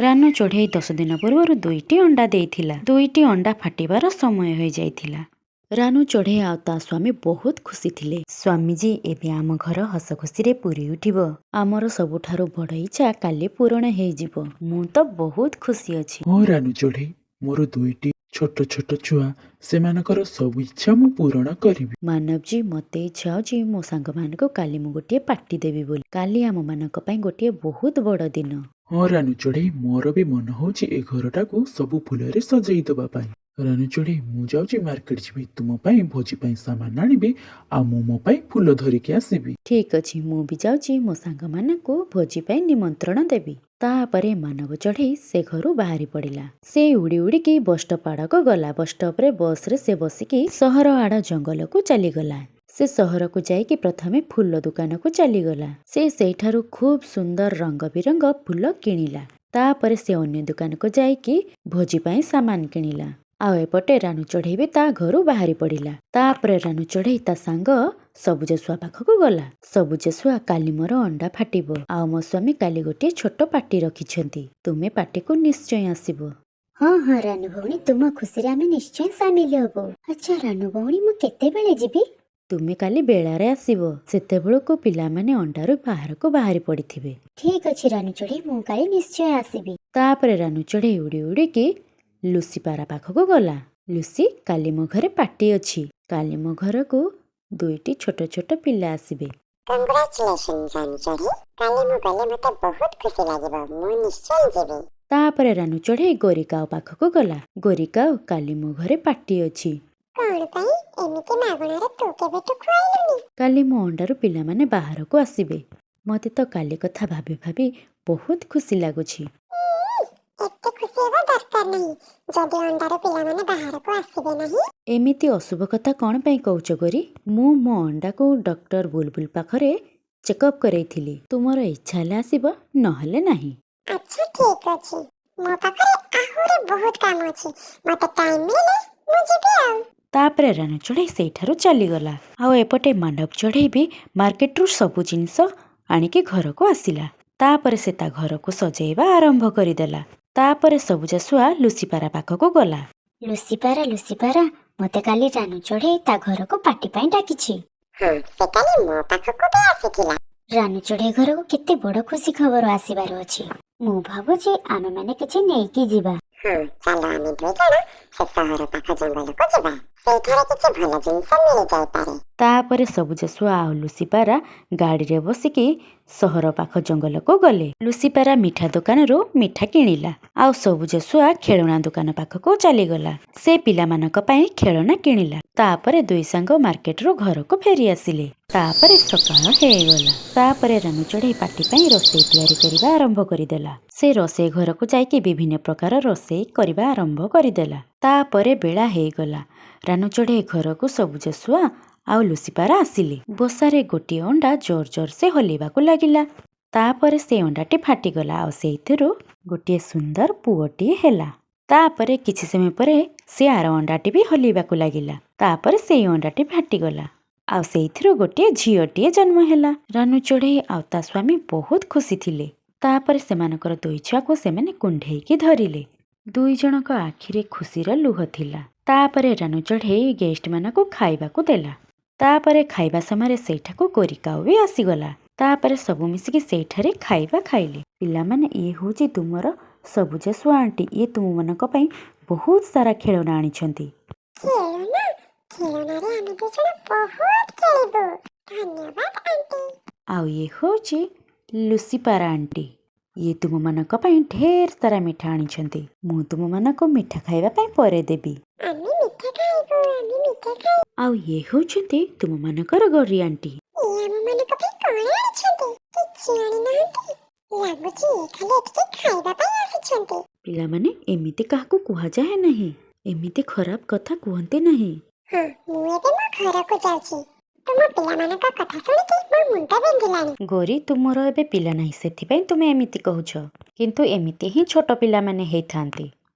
ରାନୁ ଚଢ଼େଇ 10 ଦିନ ପୂର୍ବରୁ 2ଟି ଅଣ୍ଡା ଦେଇଥିଲା। 2ଟି ଅଣ୍ଡା ଫାଟିବାର ସମୟ ହୋଇଯାଇଥିଲା। ରାନୁ ଚଢ଼େଇ ଆଉ ତା ସ୍ୱାମୀ ବହୁତ ଖୁସି ଥିଲେ। ସ୍ୱାମୀଜୀ, ଏବେ ଆମ ଘର ହସ ଖୁସିରେ ପୂରି ଉଠିବ। ଆମର ସବୁଠାରୁ ବଡ଼ ଇଚ୍ଛା କାଲି ପୂରଣ ହେଇଯିବ। ମୁଁ ତ ବହୁତ ଖୁସି ଅଛି। ହଁ ରାନୁ ଚଢ଼େଇ, ମୋର 2ଟି ଛୋଟ ଛୋଟ ଛୁଆ, ସେମାନଙ୍କର ସବୁ ଇଚ୍ଛା ମୁଁ ପୂରଣ କରିବି। ମାନବଜୀ, ମତେ ଇଚ୍ଛା ଅଛି ମୋ ସାଙ୍ଗମାନଙ୍କୁ କାଲି ମୁଁ ଗୋଟିଏ ପାର୍ଟି ଦେବି ବୋଲି। କାଲି ଆମମାନଙ୍କ ପାଇଁ ଗୋଟିଏ ବହୁତ ବଡ଼ ଦିନ। ହଁ ରାନୁ ଚଢ଼େଇ, ମୋର ବି ମନ ହଉଛି ଏ ଘରଟାକୁ ସବୁ ଫୁଲରେ ସଜେଇ ଦେବା ପାଇଁ। ରାନୁ ଚଢ଼େଇ, ମୁଁ ଯାଉଛି ମାର୍କେଟ ଯିବି। ତୁମ ପାଇଁ ଭୋଜି ପାଇଁ ସାମାନ ଆଣିବି, ଆଉ ମୁଁ ମୋ ପାଇଁ ଫୁଲ ଧରିକି ଆସିବି। ଠିକ୍ ଅଛି, ମୁଁ ବି ଯାଉଛି ମୋ ସାଙ୍ଗମାନଙ୍କୁ ଭୋଜି ପାଇଁ ନିମନ୍ତ୍ରଣ ଦେବି। ତାପରେ ମାନବ ଚଢ଼େଇ ସେ ଘରୁ ବାହାରି ପଡ଼ିଲା। ସେ ଉଡ଼ି ଉଡ଼ିକି ବସଷ୍ଟପ୍ ଆଡ଼କୁ ଗଲା। ବସଷ୍ଟପରେ ବସରେ ସେ ବସିକି ସହର ଆଡ଼ ଜଙ୍ଗଲକୁ ଚାଲିଗଲା। ସେ ସହରକୁ ଯାଇକି ପ୍ରଥମେ ଫୁଲ ଦୋକାନକୁ ଚାଲିଗଲା। ସେ ସେଇଠାରୁ ଖୁବ୍ ସୁନ୍ଦର ରଙ୍ଗ ବିରଙ୍ଗ ଫୁଲ କିଣିଲା। ତାପରେ ସେ ଅନ୍ୟ ଦୋକାନକୁ ଯାଇକି ଭୋଜି ପାଇଁ ସାମାନ କିଣିଲା। ଆଉ ଏପଟେ ରାନୁ ଚଢ଼େଇ ବି ତା ଘରୁ ବାହାରି ପଡ଼ିଲା। ତାପରେ ରାନୁ ଚଢ଼େଇ ତା ସାଙ୍ଗ ସବୁଜ ଶୁଆ ପାଖକୁ ଗଲା। ସବୁଜ ଶୁଆ, କାଲି ମୋର ଅଣ୍ଡା ଫାଟିବ, ଆଉ ମୋ ସ୍ୱାମୀ କାଲି ଗୋଟିଏ ଛୋଟ ପାର୍ଟି ରଖିଛନ୍ତି। ତୁମେ ପାର୍ଟିକୁ ନିଶ୍ଚୟ ଆସିବ। ହଁ ହଁ ରାନୁ ଭଉଣୀ, ତୁମ ଖୁସିରେ ଆମେ ନିଶ୍ଚୟ ସାମିଲ ହବୁ। ଆଚ୍ଛା ରାନୁ ଭଉଣୀ, ମୁଁ କେତେବେଳେ ଯିବି? ତୁମେ କାଲି ବେଳାରେ ଆସିବ। ସେତେବେଳକୁ ପିଲାମାନେ ଅଣ୍ଡାରୁ ବାହାରକୁ ବାହାରି ପଡ଼ିଥିବେ। ଠିକ୍ ଅଛି ରାନୁ ଚଢ଼େଇ, ମୁଁ କାଲି ନିଶ୍ଚୟ ଆସିବି। ତାପରେ ରାନୁ ଚଢ଼େଇ ଉଡ଼ି ଉଡ଼ିକି ଲୁସି ପାରା ପାଖକୁ ଗଲା। ଲୁସି, କାଲି ମୋ ଘରେ ପାର୍ଟି ଅଛି। କାଲି ମୋ ଘରକୁ 2ଟି ଛୋଟ ଛୋଟ ପିଲା ଆସିବେ। କଂଗ୍ରାଚୁଲେସନ ରାନୁ ଚଢ଼େଇ, କାଲି ମୁଁ ଗଲେ ମତେ ବହୁତ ଖୁସି ଲାଗିବ। ମୁଁ ନିଶ୍ଚୟ ଯିବି। ତାପରେ ରାନୁ ଚଢ଼େଇ ଗୋରିକାଉ ପାଖକୁ ଗଲା। ଗୋରିକାଉ, କାଲି ମୋ ଘରେ ପାର୍ଟି ଅଛି। କଣ ପାଇଁ ଏମିତି ମାଗଣାରେ ତୁ କେବେଠୁ ଖୁଆଇଲୁନି? କାଲି ମୋ ଅଣ୍ଡାରୁ ପିଲାମାନେ ବାହାରକୁ ଆସିବେ। ମତେ ତ କାଲି କଥା ଭାବି ଭାବି ବହୁତ ଖୁସି ଲାଗୁଛି। ଏତେ ଖୁସି ହେବା ଦରକାର ନାହିଁ। ଯଦି ଅଣ୍ଡାରୁ ପିଲାମାନେ ବାହାରକୁ ଆସିବେ ନାହିଁ। ଏମିତି ଅଶୁଭ କଥା କଣ ପାଇଁ କହୁଛ ଗୋରି? ମୁଁ ମୋ ଅଣ୍ଡାକୁ ଡକ୍ଟର ବୁଲବୁଲ ପାଖରେ ଚେକଅପ୍ କରେଇଥିଲି। ତୁମର ଇଚ୍ଛା ହେଲେ ଆସିବ, ନହେଲେ ନାହିଁ। ଆଚ୍ଛା ଠିକ୍ ଅଛି, ମୋ ପାଖରେ ଆହୁରି ବହୁତ କାମ ଅଛି। ମତେ ଟାଇମ୍ ମିଳିଲେ ମୁଁ ଯିବି ଆଉ। ତାପରେ ରାନୁ ଚଢ଼େଇ ସେଇଠାରୁ ଚାଲିଗଲା। ଆଉ ଏପଟେ ମାନବ ଚଢ଼େଇ ବି ମାର୍କେଟରୁ ସବୁ ଜିନିଷ ଆଣିକି ଘରକୁ ଆସିଲା। ତାପରେ ସେ ତା ଘରକୁ ସଜେଇବା ଆରମ୍ଭ କରିଦେଲା। ତାପରେ ସବୁଜ ଶୁଆ ଲୁସିପାରା ପାଖକୁ ଗଲା। ଲୁସିପାରା, ମତେ କାଲି ରାନୁ ଚଢ଼େଇ ତା ଘରକୁ ପାର୍ଟି ପାଇଁ ଡାକିଛି। ହଁ, ସେ କାଲି ମୋ ପାଖକୁ ବି ଆସିଥିଲା। ରାନୁ ଚଢ଼େଇ ଘରକୁ କେତେ ବଡ଼ ଖୁସି ଖବର ଆସିବାର ଅଛି। ମୁଁ ଭାବୁଛି ଆମେମାନେ କିଛି ନେଇକି ଯିବା। ହଁ, ଚାଲ ଆମେ 2 ଜଣ ସେ ସହର ପାଖ ଜଙ୍ଗଲକୁ ଯିବା। ସେଇଠାରେ କିଛି ଭଲ ଜିନିଷ ମିଳିଯାଇପାରେ। ତାପରେ ସବୁଜ ଶୁଆ ଆଉ ଲୁସିପାରା ଗାଡ଼ିରେ ବସିକି ସହର ପାଖ ଜଙ୍ଗଲକୁ ଗଲେ। ଲୁସିପାରା ମିଠା ଦୋକାନରୁ ମିଠା କିଣିଲା, ଆଉ ସବୁଜ ଶୁଆ ଖେଳଣା ଦୋକାନ ପାଖକୁ ଚାଲିଗଲା। ସେ ପିଲାମାନଙ୍କ ପାଇଁ ଖେଳଣା କିଣିଲା। ତାପରେ 2 ସାଙ୍ଗ ମାର୍କେଟରୁ ଘରକୁ ଫେରି ଆସିଲେ। ତାପରେ ସକାଳ ହେଇଗଲା। ତାପରେ ରାନୁ ଚଢ଼େଇ ପାର୍ଟି ପାଇଁ ରୋଷେଇ ତିଆରି କରିବା ଆରମ୍ଭ କରିଦେଲା। ସେ ରୋଷେଇ ଘରକୁ ଯାଇକି ବିଭିନ୍ନ ପ୍ରକାର ରୋଷେଇ କରିବା ଆରମ୍ଭ କରିଦେଲା। ତାପରେ ବେଳା ହେଇଗଲା। ରାନୁ ଚଢ଼େଇ ଘରକୁ ସବୁଜ ଶୁଆ ଆଉ ଲୁସିପାରା ଆସିଲେ। ବସାରେ ଗୋଟିଏ ଅଣ୍ଡା ଜୋର ଜୋର ସେ ହଲିବାକୁ ଲାଗିଲା। ତାପରେ ସେ ଅଣ୍ଡାଟି ଫାଟିଗଲା, ଆଉ ସେଇଥିରୁ ଗୋଟିଏ ସୁନ୍ଦର ପୁଅଟିଏ ହେଲା। ତାପରେ କିଛି ସମୟ ପରେ ସେ ଆର ଅଣ୍ଡାଟି ବି ହଲିବାକୁ ଲାଗିଲା। ତାପରେ ସେଇ ଅଣ୍ଡାଟି ଫାଟିଗଲା, ଆଉ ସେଇଥିରୁ ଗୋଟିଏ ଝିଅଟିଏ ଜନ୍ମ ହେଲା। ରାନୁ ଚଢ଼େଇ ଆଉ ତା ସ୍ୱାମୀ ବହୁତ ଖୁସି ଥିଲେ। ତାପରେ ସେମାନଙ୍କର 2 ଛୁଆକୁ ସେମାନେ କୁଣ୍ଢେଇକି ଧରିଲେ। 2 ଜଣଙ୍କ ଆଖିରେ ଖୁସିର ଲୁହ ଥିଲା। ତାପରେ ରାନୁ ଚଢ଼େଇ ଗେଷ୍ଟମାନଙ୍କୁ ଖାଇବାକୁ ଦେଲା। ତାପରେ ଖାଇବା ସମୟରେ ସେଇଠାକୁ ଗୋରିକାଉ ବି ଆସିଗଲା। ତାପରେ ସବୁ ମିଶିକି ସେଇଠାରେ ଖାଇବା ଖାଇଲେ। ପିଲାମାନେ, ଇଏ ହେଉଛି ତୁମର ସବୁଜ ଶୁଆ ଆଣ୍ଟି। ଇଏ ତୁମମାନଙ୍କ ପାଇଁ ବହୁତ ସାରା ଖେଳଣା ଆଣିଛନ୍ତି। ଖେଳଣା? ଖେଳଣାରେ ଆମେ 2 ଜଣ ବହୁତ ଖେଳିବୁ। ଧନ୍ୟବାଦ ଆଣ୍ଟି। ଆଉ ଇଏ ହେଉଛି ଲୁସିପାରା ଆଣ୍ଟି। ଇଏ ତୁମମାନଙ୍କ ପାଇଁ ଢେର ସାରା ମିଠା ଆଣିଛନ୍ତି। ମୁଁ ତୁମମାନଙ୍କୁ ମିଠା ଖାଇବା ପାଇଁ ପରେ ଦେବି। ଆମେ ମିଠା ଖାଇବୁ। ଆଉ ଇଏ ହେଉଛନ୍ତି ତୁମମାନଙ୍କର ଗରି ଆଣ୍ଟି। ଇଏ ଆମମାନଙ୍କ ପାଇଁ କଣ ଆଣିଛନ୍ତି? କିଛି ଆଣିନାହାନ୍ତି। ଲାଗୁଛି ଖାଲି ଏଠିକି ଖାଇବା ପାଇଁ ଆସିଛନ୍ତି। ପିଲାମାନେ, ଏମିତି କାହାକୁ କୁହାଯାଏ ନାହିଁ। ଏମିତି ଖରାପ କଥା କୁହନ୍ତି ନାହିଁ। ହଁ, ମୁଁ ଏବେ ମୋ ଘରକୁ ଯାଉଛି। ତୁମ ପିଲାମାନଙ୍କ କଥା ଶୁଣିକି ମୋ ମୁଣ୍ଡ ବିନ୍ଧିଲାଣି। ଗରି, ତୁମର ଏବେ ପିଲା ନାହିଁ, ସେଥିପାଇଁ ତୁମେ ଏମିତି କହୁଛ। କିନ୍ତୁ ଏମିତି ହିଁ ଛୋଟ ପିଲାମାନେ ହେଇଥାନ୍ତି।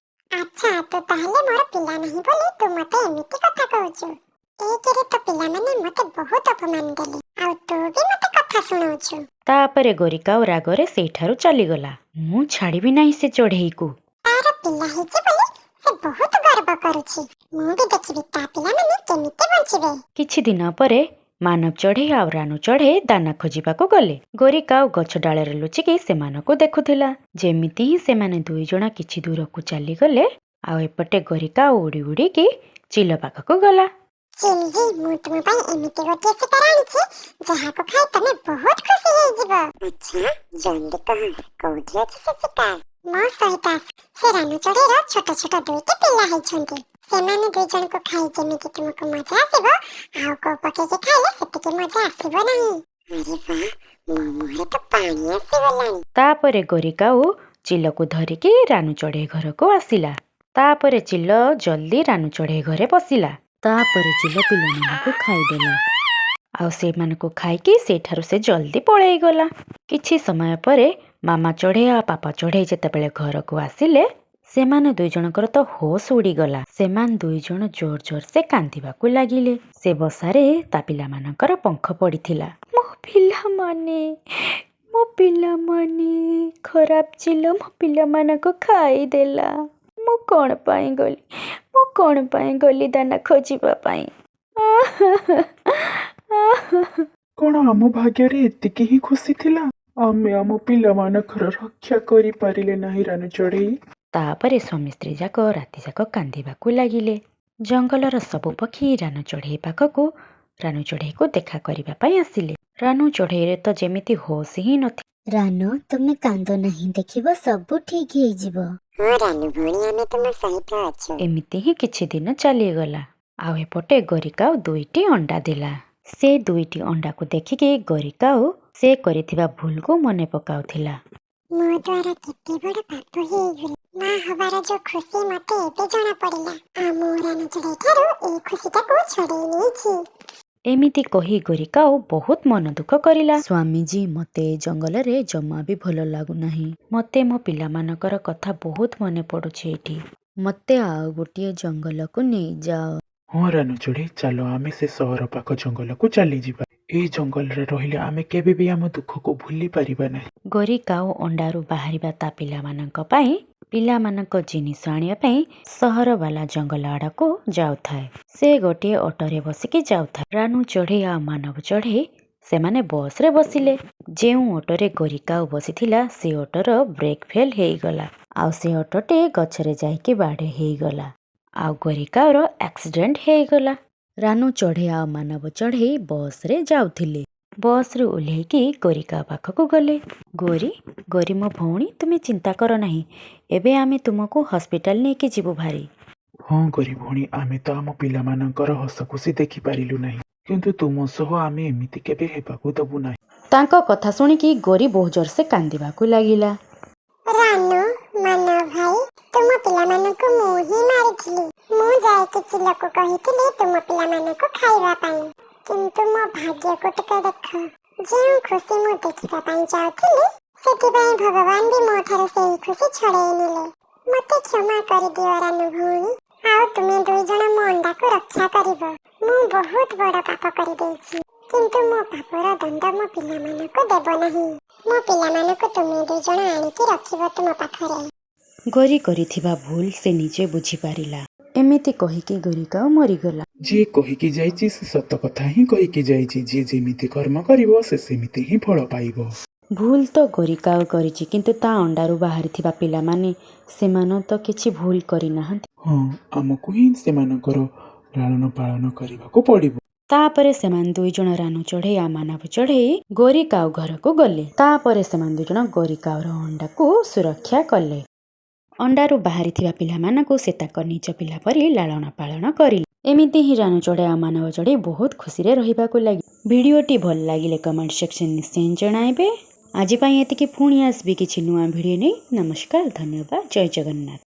ଆଚ୍ଛା, ତୁ ତାହେଲେ ମୋର ପିଲା ନାହିଁ ବୋଲି ତୁ ମତେ ଏମିତି କଥା କହୁଛୁ। ଏକରେ ତ ପିଲାମାନେ ମତେ ବହୁତ ଅପମାନ ଦେଲେ, ଆଉ ତୁ ବି ମତେ କଥା କଥା ଶୁଣଉଛୁ? ତାପରେ ଗୋରିକାଉ ରାଗରେ ସେଇଠାରୁ ଚାଲିଗଲା। ମୁଁ ଛାଡ଼ିବି ନାହିଁ ସେ ଚଢ଼େଇକୁ। ତାର ପିଲା ହେଇଛି ବୋଲି ସେ ବହୁତ ଗର୍ବ କରୁଛି। ମୁଁ ବି ଦେଖିବି ତା ପିଲାମାନେ କେମିତି ବଞ୍ଚିବେ। କିଛି ଦିନ ପରେ ମାନବ ଚଢ଼େଇ ଆଉ ରାନୁ ଚଢ଼େଇ ଦାନା ଖୋଜିବାକୁ ଗଲେ। ଗୋରିକାଉ ଗଛ ଡାଳରେ ଲୁଚିକି ସେମାନଙ୍କୁ ଦେଖୁଥିଲା। ଯେମିତି ହିଁ ସେମାନେ ଦୁଇଜଣ କିଛି ଦୂରକୁ ଚାଲିଗଲେ, ଆଉ ଏପଟେ ଗୋରିକାଉ ଉଡ଼ି ଉଡ଼ିକି ଚିଲ ପାଖକୁ ଗଲା। ଚିଲଜି, ମୁଁ ତୁମ ପାଇଁ ଏମିତି ଗୋଟିଏ ଶିକାର ଆଣିଛି ଯାହାକୁ ଖାଇ ତମେ ବହୁତ ଖୁସି ହେଇଯିବ। ଆଚ୍ଛା, ଜଲ୍ଦି କହ କୋଉଠି ଅଛି ସେ ଶିକାର? ମୋ ସହିତ ଆସ। ସେ ରାନୁ ଚଢ଼େଇର ଛୋଟ ଛୋଟ ଦୁଇଟି ପିଲା ହେଇଛନ୍ତି। ସେମାନେ ଦୁଇଜଣଙ୍କୁ ଖାଇ ଯେମିତି ତୁମକୁ ମଜା ଆସିବ, ଆଉ କୋଉ ପକେଇକି ଖାଇଲେ ସେତିକି ମଜା ଆସିବ ନାହିଁ। ଆରେ ବାଃ, ମୋ ମୁହଁରେ ତ ପାଣି ଆସିଗଲାଣି। ତାପରେ ଗୋରିକାଉ ଚିଲକୁ ଧରିକି ରାନୁ ଚଢ଼େଇ ଘରକୁ ଆସିଲା। ତାପରେ ଚିଲ ଜଲ୍ଦି ରାନୁ ଚଢ଼େଇ ଘରେ ପଶିଲା। ତାପରେ ଚିଲ ପିଲାମାନଙ୍କୁ ଖାଇଦେଲା, ଆଉ ସେମାନଙ୍କୁ ଖାଇକି ସେଇଠାରୁ ସେ ଜଲ୍ଦି ପଳେଇଗଲା। କିଛି ସମୟ ପରେ ମାମା ଚଢ଼େଇ ଆଉ ପାପା ଚଢ଼େଇ ଯେତେବେଳେ ଘରକୁ ଆସିଲେ, ସେମାନେ ଦୁଇଜଣଙ୍କର ତ ହୋସ ଉଡ଼ିଗଲା। ସେମାନେ ଦୁଇଜଣ ଜୋର ଜୋର ସେ କାନ୍ଦିବାକୁ ଲାଗିଲେ। ସେ ବସାରେ ତା ପିଲାମାନଙ୍କର ପଙ୍ଖ ପଡ଼ିଥିଲା। ମୋ ପିଲାମାନେ, ଖରାପ ଚିଲ ମୋ ପିଲାମାନଙ୍କୁ ଖାଇଦେଲା। ମୁଁ କ'ଣ ପାଇଁ ଗଲି ଦାନା ଖୋଜିବା ପାଇଁ? କଣ ଆମ ଭାଗ୍ୟରେ ଏତିକି ହିଁ ଖୁସି ଥିଲା? ଆମେ ଆମ ପିଲାମାନଙ୍କର ରକ୍ଷା କରିପାରିଲେ ନାହିଁ ରାନୁ ଚଢ଼େଇ। ତାପରେ ସ୍ୱାମୀ ସ୍ତ୍ରୀ ଯାକ ରାତିଯାକ କାନ୍ଦିବାକୁ ଲାଗିଲେ। ଜଙ୍ଗଲର ସବୁ ପକ୍ଷୀ ରାନୁ ଚଢ଼େଇ ପାଖକୁ ରାନୁ ଚଢ଼େଇକୁ ଦେଖା କରିବା ପାଇଁ ଆସିଲେ। ରାନୁ ଚଢ଼େଇରେ ତ ଯେମିତି ହୋସ ହିଁ ନଥିଲା। ରାନୁ, ତୁମେ କାନ୍ଦ ନାହିଁ, ଦେଖିବ ସବୁ ଠିକ ହେଇଯିବ। ହଁ ରାନୁ ଭଉଣୀ, ଆମେ ତୁମ ସହିତ ଅଛୁ। ଏମିତି ହିଁ କିଛି ଦିନ ଚାଲିଗଲା। ଆଉ ଏପଟେ ଗୋରିକାଉ 2ଟି ଅଣ୍ଡା ଦେଲା। ସେ 2ଟି ଅଣ୍ଡାକୁ ଦେଖିକି ଗୋରିକାଉ ସେ କରିଥିବା ଭୁଲକୁ ମନେ ପକାଉଥିଲା। ମୋ ଦ୍ୱାରା କେତେ ବଡ଼ ପାପ ହେଇଗଲା। ମା ହବାର ଯୋଉ ଖୁସି ମତେ ଏବେ ଜଣା ପଡ଼ିଲା। ଆଉ ମୁଁ ରାନୁ ଚଢ଼େଇ ଠାରୁ ଏଇ ଖୁସିଟାକୁ ଛଡ଼େଇ ନେଇଛି। ଏମିତି କହି ଗୋରିକାଉ ବହୁତ ମନ ଦୁଃଖ କରିଲା। ସ୍ୱାମୀଜୀ, ମତେ ଏ ଜଙ୍ଗଲରେ ଜମା ବି ଭଲ ଲାଗୁନାହିଁ। ମତେ ମୋ ପିଲାମାନଙ୍କର କଥା ବହୁତ ମନେ ପଡୁଛି ଏଠି। ମତେ ଆଉ ଗୋଟିଏ ଜଙ୍ଗଲକୁ ନେଇଯାଅ। ହଁ ରାନୁ ଚଢ଼େଇ, ଚାଲ ଆମେ ସେ ସହର ପାଖ ଜଙ୍ଗଲକୁ ଚାଲିଯିବା। ଏଇ ଜଙ୍ଗଲରେ ରହିଲେ ଆମେ କେବେ ବି ଆମ ଦୁଃଖକୁ ଭୁଲି ପାରିବା ନାହିଁ। ଗୋରିକାଉ ଅଣ୍ଡାରୁ ବାହାରିବା ତା ପିଲାମାନଙ୍କ ଜିନିଷ ଆଣିବା ପାଇଁ ସହର ବାଲା ଜଙ୍ଗଲ ଆଡ଼କୁ ଯାଉଥାଏ। ସେ ଗୋଟିଏ ଅଟୋରେ ବସିକି ଯାଉଥାଏ। ରାନୁ ଚଢ଼େଇ ଆଉ ମାନବ ଚଢ଼େଇ ସେମାନେ ବସରେ ବସିଲେ। ଯେଉଁ ଅଟୋରେ ଗୋରିକାଉ ବସିଥିଲା ସେ ଅଟୋର ବ୍ରେକ୍ ଫେଲ୍ ହେଇଗଲା, ଆଉ ସେ ଅଟୋଟି ଗଛରେ ଯାଇକି ବାଡ଼େଇ ହେଇଗଲା, ଆଉ ଗୋରିକାଉର ଆକ୍ସିଡେଣ୍ଟ ହେଇଗଲା। ରାନୁ ଚଢ଼େଇ ଆଉ ମାନବ ଚଢ଼େଇ ବସରେ ଯାଉଥିଲେ। ବସରୁ ଓହ୍ଲେଇକି ଗୋରିକାଉ ପାଖକୁ ଗଲେ। ଗୋରି ମୋ ଭଉଣୀ, ତୁମେ ଚିନ୍ତା କର ନାହିଁ, ଏବେ ଆମେ ତୁମକୁ ହସ୍ପିଟାଲ ନେଇକି ଯିବୁ ଭାରି। ହଁ ଗରି ଭଉଣୀ, ଆମେ ତ ଆମ ପିଲାମାନଙ୍କର ହସ ଖୁସି ଦେଖିପାରିଲୁ ନାହିଁ, କିନ୍ତୁ ତୁମ ସହ ଆମେ ଏମିତି କେବେ ହେବାକୁ ଦେବୁ ନାହିଁ। ତାଙ୍କ କଥା ଶୁଣିକି ଗୋରି ବହୁତ ଜୋରସେ କାନ୍ଦିବାକୁ ଲାଗିଲା। ରାନୁ, ମାନବ ଭାଇ, ତୁମ ପିଲାମାନଙ୍କୁ ମୁଁ ହିଁ ମାରିଥିଲି। ମୁଁ ଯାଇକି ଚିଲକୁ କହିଥିଲି ତୁମ ପିଲାମାନଙ୍କୁ ଖାଇବା ପାଇଁ, କିନ୍ତୁ ମୋ ଭାଗ୍ୟକୁ ଟିକେ ଦେଖ। ଯେଉଁ ଖୁସି ମୁଁ ଦେଖିବା ପାଇଁ ଚାହୁଁଥିଲି, ସେଥିପାଇଁ ଭଗବାନ ବି ମୋ ଠାରୁ ସେହି ଖୁସି ଛଡ଼େଇ ନେଲେ। ମତେ କ୍ଷମା କରିଦିଅ ରାନୁ ଭଉଣୀ, ଆଉ ତୁମେ ଦୁଇଜଣ ମୋ ଅଣ୍ଡାକୁ ରକ୍ଷା କରିବ। ମୁଁ ବହୁତ ବଡ଼ ପାପ କରିଦେଇଛି, କିନ୍ତୁ ମୋ ପାପର ଦଣ୍ଡ ମୋ ପିଲାମାନଙ୍କୁ ଦେବ ନାହିଁ। ମୋ ପିଲାମାନଙ୍କୁ ତୁମେ ଦୁଇଜଣ ଆଣିକି ରଖିବ ତୁମ ପାଖରେ। ଗୋରି କରିଥିବା ଭୁଲ ସେ ନିଜେ ବୁଝିପାରିଲା। ଏମିତି କହିକି ଗୋରିକାଉ ମରିଗଲା। ଯିଏ କହିକି ଯାଇଛି ସେ ସତ କଥା ହିଁ କହିକି ଯାଇଛି। ଯିଏ ଯେମିତି କର୍ମ କରିବ ସେ ସେମିତି ହିଁ ଫଳ ପାଇବ। ଭୁଲ ତ ଗୋରିକାଉ କରିଛି, କିନ୍ତୁ ତା ଅଣ୍ଡାରୁ ବାହାରିଥିବା ପିଲାମାନେ, ସେମାନେ ତ କିଛି ଭୁଲ କରିନାହାନ୍ତି। ହଁ, ଆମକୁ ହିଁ ସେମାନଙ୍କର ଲାଳନ ପାଳନ କରିବାକୁ ପଡ଼ିବ। ତାପରେ ସେମାନେ ଦୁଇଜଣ ରାନୁ ଚଢ଼େଇ ଆଉ ମାନବ ଚଢ଼େଇ ଗୋରିକାଉ ଘରକୁ ଗଲେ। ତାପରେ ସେମାନେ ଦୁଇଜଣ ଗୋରିକାଉର ଅଣ୍ଡାକୁ ସୁରକ୍ଷା କଲେ। ଅଣ୍ଡାରୁ ବାହାରିଥିବା ପିଲାମାନଙ୍କୁ ସେ ତାଙ୍କ ନିଜ ପିଲା ପରି ଲାଳନ ପାଳନ କରିଲେ। ଏମିତି ହିଁ ରାନୁ ଚଢ଼େଇ ଆଉ ମାନବ ଚଢ଼େଇ ବହୁତ ଖୁସିରେ ରହିବାକୁ ଲାଗିଲେ। ଭିଡ଼ିଓଟି ଭଲ ଲାଗିଲେ କମେଣ୍ଟ ସେକ୍ସନ ନିଶ୍ଚୟ ଜଣାଇବେ। ଆଜି ପାଇଁ ଏତିକି, ପୁଣି ଆସିବି କିଛି ନୂଆ ଭିଡ଼ିଓ ନେଇ। ନମସ୍କାର, ଧନ୍ୟବାଦ, ଜୟ ଜଗନ୍ନାଥ।